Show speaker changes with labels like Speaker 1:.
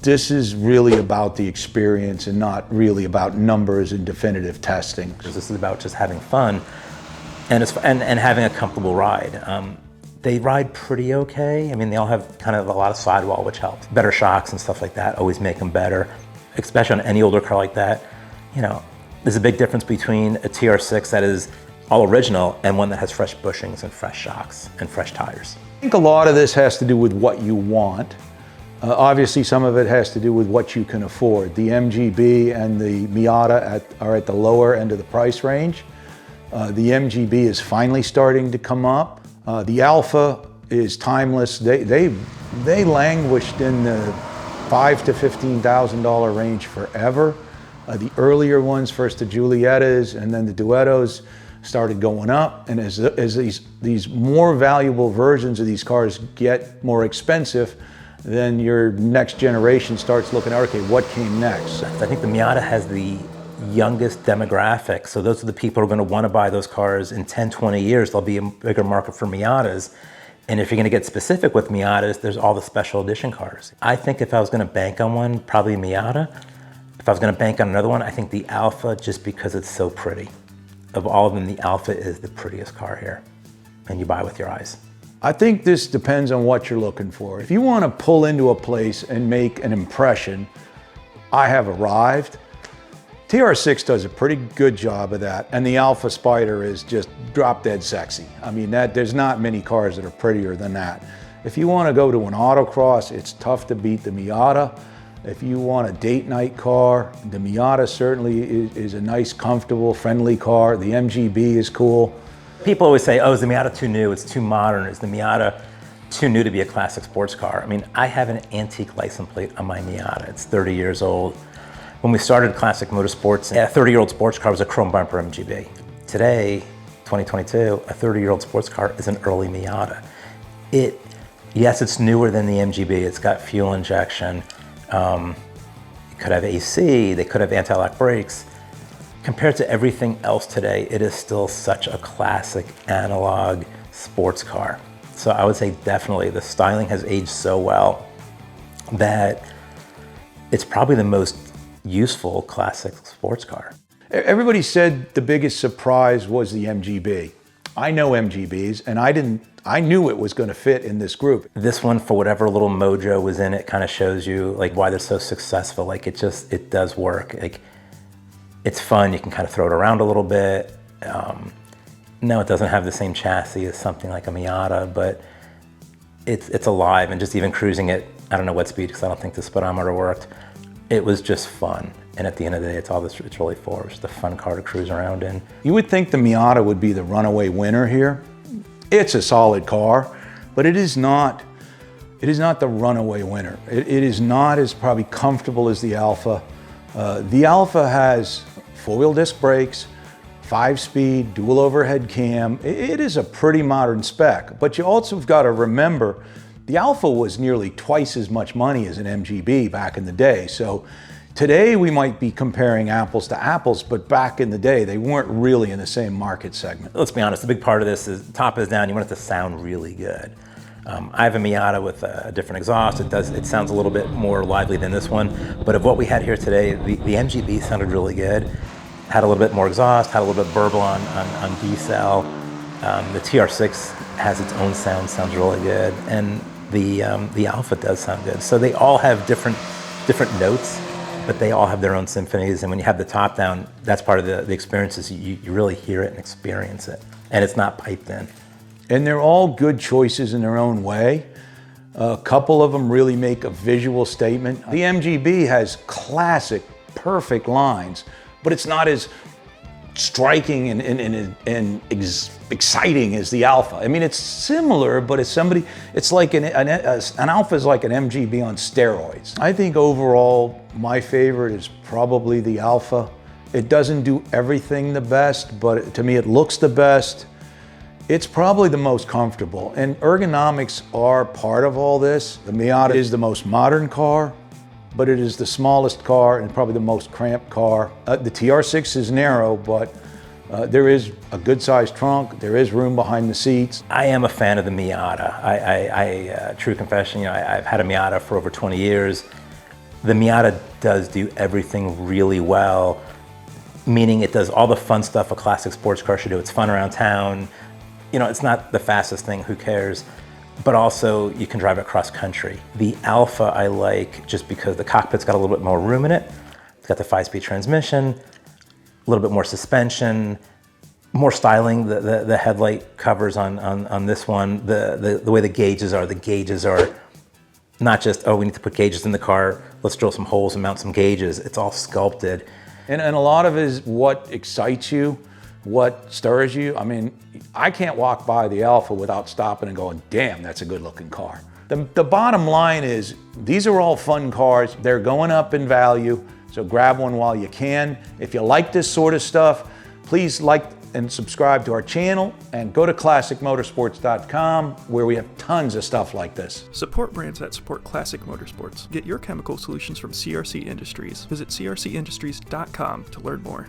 Speaker 1: This is really about the experience and not really about numbers and definitive testing.
Speaker 2: This is about just having fun and having a comfortable ride. They ride pretty okay. I mean, they all have kind of a lot of sidewall, which helps. Better shocks and stuff like that always make them better, especially on any older car like that. You know, there's a big difference between a TR6 that is all original and one that has fresh bushings and fresh shocks and fresh tires.
Speaker 1: I think a lot of this has to do with what you want. Obviously, some of it has to do with what you can afford. The MGB and the Miata are at the lower end of the price range. The MGB is finally starting to come up. The Alfa is timeless. They languished in the $5,000 to $15,000 range forever. The earlier ones, first the Giuliettas and then the Duettos, started going up. And as these more valuable versions of these cars get more expensive, then your next generation starts looking at, okay, what came next?
Speaker 2: I think the Miata has the youngest demographic. So those are the people who are going to want to buy those cars in 10, 20 years. There'll be a bigger market for Miatas. And if you're going to get specific with Miatas, there's all the special edition cars. I think if I was going to bank on one, probably Miata. If I was going to bank on another one, I think the Alfa, just because it's so pretty. Of all of them, the Alfa is the prettiest car here. And you buy with your eyes.
Speaker 1: I think this depends on what you're looking for. If you want to pull into a place and make an impression, I have arrived. TR6 does a pretty good job of that, and the Alfa Spider is just drop dead sexy. I mean, there's not many cars that are prettier than that. If you want to go to an autocross, it's tough to beat the Miata. If you want a date night car, the Miata certainly is a nice, comfortable, friendly car. The MGB is cool.
Speaker 2: People always say, oh, is the Miata too new? It's too modern. Is the Miata too new to be a classic sports car? I mean, I have an antique license plate on my Miata. It's 30 years old. When we started Classic Motorsports, a 30-year-old sports car was a chrome bumper MGB. Today, 2022, a 30-year-old sports car is an early Miata. Yes, it's newer than the MGB. It's got fuel injection. It could have AC. They could have anti-lock brakes. Compared to everything else today, it is still such a classic analog sports car. So I would say definitely the styling has aged so well that it's probably the most useful classic sports car.
Speaker 1: Everybody said the biggest surprise was the MGB. I know MGBs, and I knew it was going to fit in this group.
Speaker 2: This one, for whatever little mojo was in it, kind of shows you like why they're so successful. Like it does work. Like, it's fun, you can kind of throw it around a little bit. No, it doesn't have the same chassis as something like a Miata, but it's alive, and just even cruising it, I don't know what speed, because I don't think the speedometer worked. It was just fun, and at the end of the day, it's all this it's really for. It's just a fun car to cruise around in.
Speaker 1: You would think the Miata would be the runaway winner here. It's a solid car, but it is not the runaway winner. It is not as probably comfortable as the Alfa. The Alfa has four-wheel disc brakes, 5-speed, dual overhead cam. It is a pretty modern spec, but you also have got to remember the Alfa was nearly twice as much money as an MGB back in the day. So today we might be comparing apples to apples, but back in the day they weren't really in the same market segment.
Speaker 2: Let's be honest, a big part of this is top is down. You want it to sound really good. I have a Miata with a different exhaust. It sounds a little bit more lively than this one, but of what we had here today, the MGB sounded really good. Had a little bit more exhaust, had a little bit burble on D-cell. The TR6 has its own sound, sounds really good, and the Alfa does sound good. So they all have different notes, but they all have their own symphonies, and when you have the top down, that's part of the experience, is you really hear it and experience it, and it's not piped in.
Speaker 1: And they're all good choices in their own way. A couple of them really make a visual statement. The MGB has classic, perfect lines, but it's not as striking and exciting as the Alfa. I mean, it's similar, but it's like an Alfa is like an MGB on steroids. I think overall, my favorite is probably the Alfa. It doesn't do everything the best, but to me, it looks the best. It's probably the most comfortable, and ergonomics are part of all this. The Miata is the most modern car, but it is the smallest car and probably the most cramped car. The TR6 is narrow, but there is a good-sized trunk. There is room behind the seats.
Speaker 2: I am a fan of the Miata. True confession, I've had a Miata for over 20 years. The Miata does do everything really well, meaning it does all the fun stuff a classic sports car should do. It's fun around town. You know, it's not the fastest thing, who cares? But also you can drive it cross country. The Alfa I like just because the cockpit's got a little bit more room in it. It's got the 5-speed transmission, a little bit more suspension, more styling. The headlight covers on this one. The way the gauges are not just, oh, we need to put gauges in the car, let's drill some holes and mount some gauges. It's all sculpted.
Speaker 1: And a lot of it is what excites you, what stirs you. I mean, I can't walk by the Alfa without stopping and going, damn, that's a good looking car. The bottom line is, these are all fun cars. They're going up in value, so grab one while you can. If you like this sort of stuff, please like and subscribe to our channel and go to classicmotorsports.com, where we have tons of stuff like this.
Speaker 3: Support brands that support Classic Motorsports. Get your chemical solutions from CRC Industries. Visit crcindustries.com to learn more.